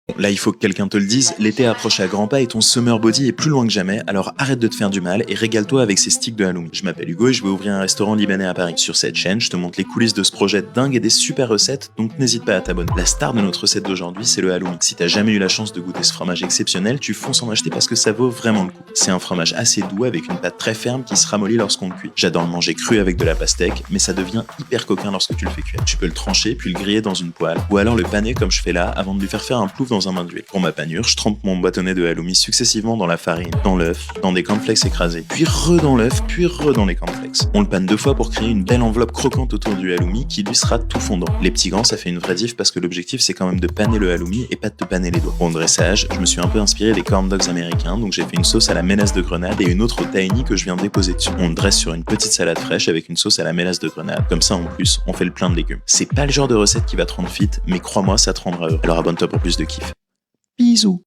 Bon, là, il faut que quelqu'un te le dise, l'été approche à grands pas et ton summer body est plus loin que jamais, alors arrête de te faire du mal et régale-toi avec ces sticks de halloumi. Je m'appelle Hugo et je vais ouvrir un restaurant libanais à Paris. Sur cette chaîne, je te montre les coulisses de ce projet dingue et des super recettes, donc n'hésite pas à t'abonner. La star de notre recette d'aujourd'hui, c'est le halloumi. Si t'as jamais eu la chance de goûter ce fromage exceptionnel, tu fonces en acheter parce que ça vaut vraiment le coup. C'est un fromage assez doux avec une pâte très ferme qui se ramollit lorsqu'on le cuit. J'adore le manger cru avec de la pastèque, mais ça devient hyper coquin lorsque tu le fais cuire. Tu peux le trancher puis le griller dans une poêle, ou alors le paner comme je fais là avant de lui faire un plouf dans un bain d'huile. Pour ma panure, je trempe mon bâtonnet de halloumi successivement dans la farine, dans l'œuf, dans des cornflakes écrasés, puis dans l'œuf, puis dans les cornflakes. On le panne 2 fois pour créer une belle enveloppe croquante autour du halloumi qui lui sera tout fondant. Les petits gants, ça fait une vraie diff parce que l'objectif c'est quand même de paner le halloumi et pas de te paner les doigts. Pour le dressage, je me suis un peu inspiré des corn dogs américains, donc j'ai fait une sauce à la mélasse de grenade et une autre au tahini que je viens de déposer dessus. On le dresse sur une petite salade fraîche avec une sauce à la mélasse de grenade. Comme ça en plus, on fait le plein de légumes. C'est pas le genre de recette qui va te rendre fit, mais crois-moi, ça te rendra heureux. Alors abonne-toi pour plus de kiff. Bisous.